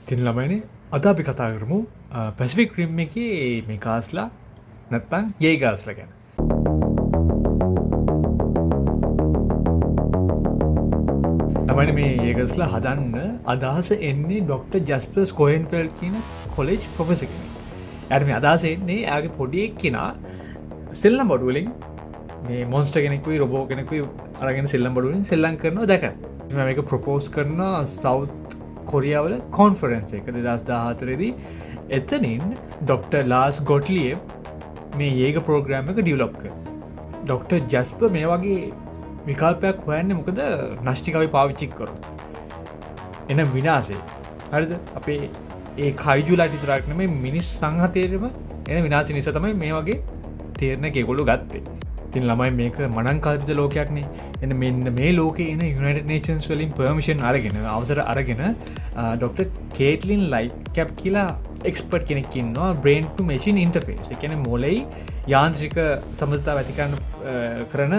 තින් ළමයිනේ අද අපි කතා කරමු පැසිෆික් රිම් එකේ මේ ගාස්ලා නැත්නම් යේ ගාස්ලා ගැන. ළමයිනේ මේ යේ ගාස්ලා හදන්න අදහස එන්නේ ඩොක්ටර් ජස්පර් ස්කොහෙන්ෆෙල්ඩ් කියන කොලෙජ් ප්‍රොෆෙසර් කෙනෙක්. එයාට මේ අදහස එන්නේ එයාගේ පොඩි එක්කිනා සෙල්ලම් බඩු වලින් මේ මොන්ස්ටර් කෙනෙකුයි රොබෝ කෙනෙකුයි අරගෙන සෙල්ලම් බඩු වලින් සෙල්ලම් කරනවා දැකලා. මේක ප්‍රොපෝස් කරනවා සවුත් කොරියාවල කොන්ෆරන්ස් එක 2014 දී. එතනින් ඩොක්ටර් ලාස් ගොට්ලියබ් මේ යේග ප්‍රෝග්‍රෑම් එක ඩිවලොප් කරා. ඩොක්ටර් ජස්පර් මේ වගේ විකල්පයක් හොයන්නේ මොකද නෂ්ටිකවි පාවිච්චි කරොත් එන විනාශය. හරිද? අපේ ඒ කයිජුලාට විතරක් නෙමෙයි මිනිස් සංහතේරම එන විනාශය නිසා තමයි මේ වගේ තීරණයක් ඒගොල්ලෝ ගත්තේ. ඉතින් ළමයි මේක මනං කල්පිත ලෝකයක්නේ. එන්න මෙන්න මේ ලෝකේ ඉන යුනයිටඩ් නේෂන්ස් වලින් පර්මිෂන් අරගෙන අවසර අරගෙන ඩොක්ටර් කේට්ලින් ලයිට්කැප් කියලා එක්ස්පර්ට් කෙනෙක් ඉන්නවා බ්‍රේන් ටු මැෂින් ඉන්ටර්ෆේස්. ඒ කියන්නේ මොළේ යාන්ත්‍රික සම්බන්ධතාව ඇති කරන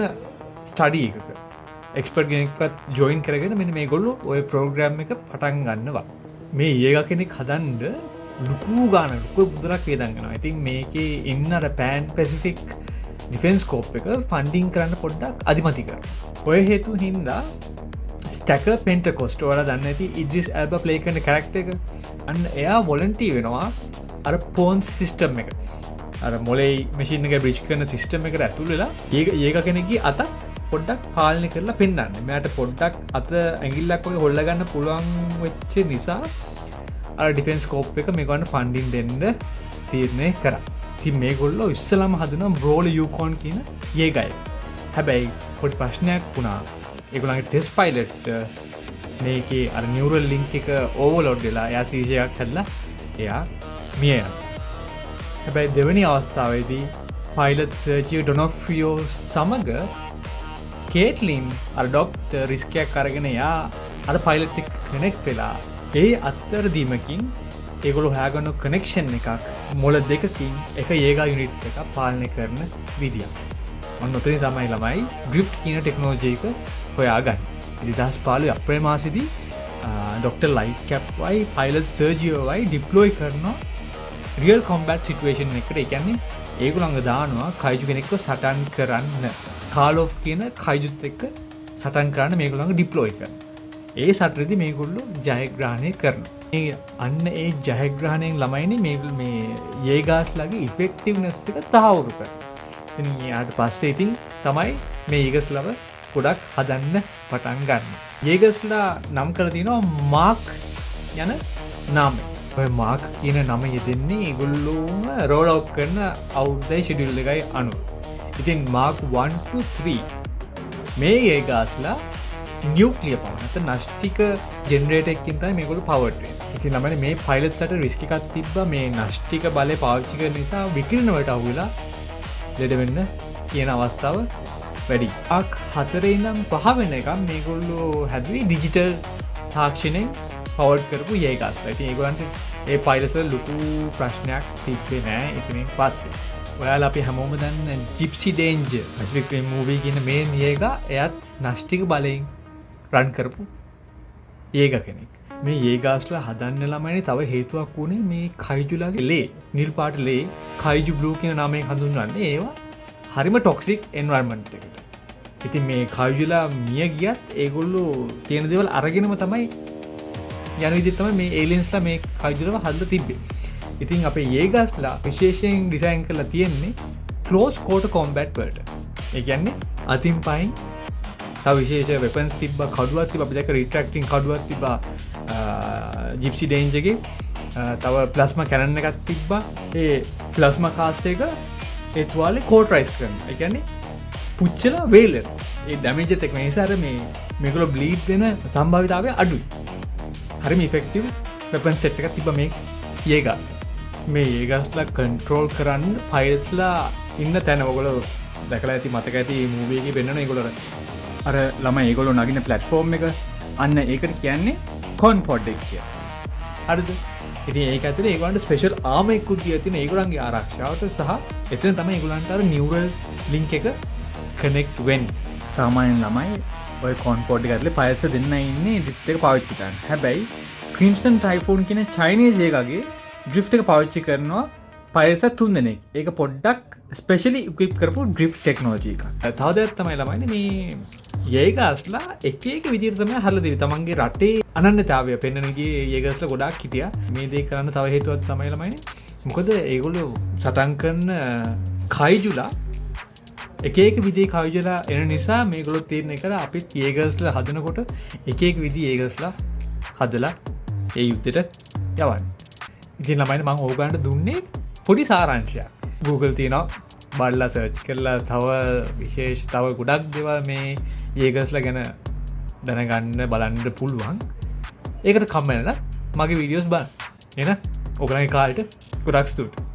ස්ටඩි එකක එක්ස්පර්ට් කෙනෙක්වත් ජොයින් කරගෙන මෙන්න මේගොල්ලෝ ওই ප්‍රෝග්‍රෑම් එක පටන් ගන්නවා. මේ ඊයගා කෙනෙක් හදන්න ලুকু ගාන ලুকু බුදලක් වේදන් කරනවා. ඉතින් මේකේ ඉන්න අර පෑන් පැසිෆික් ඩිෆෙන්ස් කෝප් එක ෆන්ඩිං කරන්න පොඩ්ඩක් අධිමති කර. ඔය හේතු හින්දා ස්ටැකර් පෙන්ටකොස්ට් ඔයාලා දන්න ඇති ඉඩ්රිස් ඇල්බා ප්ලේ කරන කැරක්ටර් එක. අන්න එයා වොලන්ටී වෙනවා අර පෝන්ස් සිස්ටම් එක. අර මොලේ මැෂින් එක බ්‍රිජ් කරන සිස්ටම් එකට ඇතුල් වෙලා ඒක කෙනෙක්ගේ අත පොඩ්ඩක් පාලනය කරලා පෙන්නන්න. මෙයාට පොඩ්ඩක් අත ඇඟිල්ලක් වගේ හොල්ලා ගන්න පුළුවන් වෙච්ච නිසා අර ඩිෆෙන්ස් කෝප් එක මේගොල්ලන්ට ෆන්ඩින් දෙන්න තීරණය කරා. ඉතින් මේගොල්ලෝ ඉස්සලම හදනවා බ්‍රෝල යූකෝන් කියන යේගය. හැබැයි පොඩි ප්‍රශ්නයක් වුණා. ඒගොල්ලන්ගේ ටෙස්ට් පයිලට් මේකේ අර නියුරල් ලින්ක් එක ඕවර්ලෝඩ් වෙලා එයා සීජර් එකක් හැදලා එයා මිය යනවා. හැබැයි දෙවෙනි අවස්ථාවේදී පයිලට් සර්ජියෝ ඩොනොෆ්‍රියෝ සමග කේට්ලින් අර ඩොක්ටර් රිස්ක් එකක් අරගෙන එයා අර පයිලට් එක කනෙක්ට් වෙලා ඒ අත්තරදීමකින් ඒගොල්ලෝ හොයාගන්න කනෙක්ෂන් එකක් මොළ දෙකකින් එක යේගා යුනිට් එකක් පාලනය කරන විදියක්. ඔන්න ඔතනින් තමයි ළමයි ඩ්‍රිෆ්ට් කියන ටෙක්නොලොජි එක හොයාගන්නේ. 2015 අප්‍රේල් මාසෙදී ඩොක්ටර් ලයිට්කැප්වයි පයිලට් සර්ජියෝවයි ඩිප්ලොයි කරනවා රියල් කොම්බැට් සිටුේෂන් එකට. ඒ කියන්නේ ඒගොල්ලන්ව දානවා කයිජු කෙනෙක්ව සටන් කරන්න. කාලොෆ් කියන කයිජුත් එක්ක සටන් කරන්න මේගොල්ලන්ව ඩිප්ලොයි කරනවා. ඒ සටනේදී මේගොල්ලෝ ජයග්‍රහණය කරනවා. අන්න ඒ ජයග්‍රහණයෙන් ළමයිනේ මේ යේගාස්ලාගේ ඉෆෙක්ටිව්නස් එක තහවුරු කරනවා. ඉතින් ඊට පස්සේ ඉතින් තමයි මේ යේගස්ලාව ගොඩක් හදන්න පටන් ගන්න. යේගස්ලා නම් කරලා තිනවා මාක් යන නාමය. ඔය මාක් කියන නම යෙදෙන්නේ ඒගොල්ලෝම රෝල් අවුට් කරන අවුරුද්දේ ෂෙඩියුල් එකයි අනුව. ඉතින් මාක් 1 to 3 මේ යේගාස්ලා නියුක්ලියර් පවර් නැත්නම් නෂ්ටික ජෙනරේටර් එකකින් තමයි මේගොල්ලෝ පවර්ඩ් වෙන්නේ. ඉතින් ළමයි මේ පයිලට්ස්ට රිස්ක් එකක් තිබ්බා මේ නෂ්ටික බලය පාවිච්චි කරන නිසා විකිරණ වලට අහු වෙලා ලෙඩ වෙන්න කියන අවස්ථාව වැඩි. අක් 4 ඉඳන් 5 වෙනකම් මේගොල්ලෝ හැදුවේ ඩිජිටල් තාක්ෂණයෙන් පවර්ඩ් කරපු යේගාස්ලා. ඉතින් ඒගොල්ලන්ට ඒ පයිලට්ස් වල ලොකු ප්‍රශ්නයක් තිබ්බේ නෑ. ඒකෙන් පස්සේ ඔයාලා අපි හැමෝම දන්න ජිප්සි ඩේන්ජර් පැසිෆික් රිම් මූවී කියන මේ යේගා එයත් නෂ්ටික බලයෙන් රන් කරපු යේගා කෙනෙක්. මේ යේගාස්ලා හදන්න ළමයිනේ තව හේතුවක් වුණේ මේ කයිජුලාගේ ලේ නිල් පාට ලේ කයිජු බ්ලූ කියන නමයෙන් හඳුන්වන්නේ. ඒවා හරිම ටොක්සික් එන්වයරන්මන්ට් එකට. ඉතින් මේ කයිජුලා මිය ගියත් ඒගොල්ලෝ තියෙන දේවල් අරගෙනම තමයි යන විදිහට තමයි මේ ඒලියන්ස්ලා මේ කයිජුලාව හදලා තිබ්බේ. ඉතින් අපේ යේගාස්ලා විශේෂයෙන් ඩිසයින් කරලා තියෙන්නේ ක්ලෝස් කෝටර් කොම්බැට් වලට. ඒ කියන්නේ අතින් පයින් තව විශේෂ වෙපන්ස් තිබ්බා, කඩුවක් තිබ්බා, අපි දැක්ක රිට්‍රැක්ටිං කඩුවක් තිබ්බා ජිප්සි ඩේන්ජර් එකේ. තව ප්ලාස්මා කැනන් එකක් තිබ්බා. ඒ ප්ලාස්මා කාස්ට් එක ඒ තුවාලේ කෝටරයිස් කරනවා. ඒ කියන්නේ පුච්චලා වේලන. ඒ ඩැමේජ් එක මේ නිසා මේගොල්ලෝ බ්ලීඩ් වෙන සම්භාවිතාවය අඩුයි. හරිම ඉෆෙක්ටිව් වෙපන් සෙට් එකක් තිබ්බා මේ යේගා. මේ යේගාස්ලා කන්ට්‍රෝල් කරන්න පයිලට්ස්ලා ඉන්න තැන ඔයගොල්ලෝ දැකලා ඇති මතක ඇති මූවී එකේ වෙන්නන ඒගොල්ලෝ අර ළමයි ඒගොල්ලෝ නගින ප්ලැට්ෆෝම් එක අන්න ඒකට කියන්නේ කොන් පොඩ් එක කියලා. හරිද? ඉතින් ඒක ඇතුලේ ඒගොල්ලන්ට ස්පෙෂල් ආර්ම එකකුත් දීලා තියෙන ඒගොල්ලන්ගේ ආරක්ෂාවට සහ එතන තමයි ඒගොල්ලන්ට අර නියුරල් ලින්ක් එක කනෙක්ට් වෙන්නේ. සාමාන්‍ය ළමයි ඔය කොන් පොඩ් එක ඇතුලේ පයිලට්ස් දෙන්න ඉන්නේ ඩිස්ක් එක පාවිච්චි කරන්න. හැබැයි ක්‍රීම්ස්ටන් ටයිෆෝන් කියන චයිනීස් එකගේ ඩ්‍රිෆ්ට් එක පාවිච්චි කරනවා පයිරසත් 3 දෙනෙක්. ඒක පොඩ්ඩක් ස්පෙෂලි ඉක්විප් කරපු ඩ්‍රිෆ්ට් ටෙක්නෝලොජි එක. තව දෙයක් තමයි ළමයිනේ මේ යේගස්ලා එක එක විදිහට තමයි හදලා දෙවි. තමන්ගේ රටේ අනන්‍යතාවය පෙන්වන විදිහේ යේගස්ලා ගොඩාක් හිටියා. මේ දේ කරන්න තව හේතුවක් තමයි ළමයිනේ. මොකද ඒගොල්ලෝ සටන් කරන කයිජුලා එක එක විදිහේ කයිජුලා එන නිසා මේගොල්ලෝ තීරණය කරා අපිත් යේගස්ලා හදනකොට එක එක විදිහේ යේගස්ලා හදලා ඒ යුද්ධෙට යවන්න. ඉතින් ළමයිනේ මම ඕගලන්ට දුන්නේ පොඩි සාරාංශයක්. Google තියෙනවා බලලා සර්ච් කරලා තව විශේෂ තව ගොඩක් දේවල් මේ යේගස්ලා ගැන දැනගන්න බලන්න පුළුවන්. ඒකට කමෙන්ට් මගේ වීඩියෝස් බලන්න. එහෙනම් ඔයගලගේ කාලෙට ගොඩක් ස්තුතියි.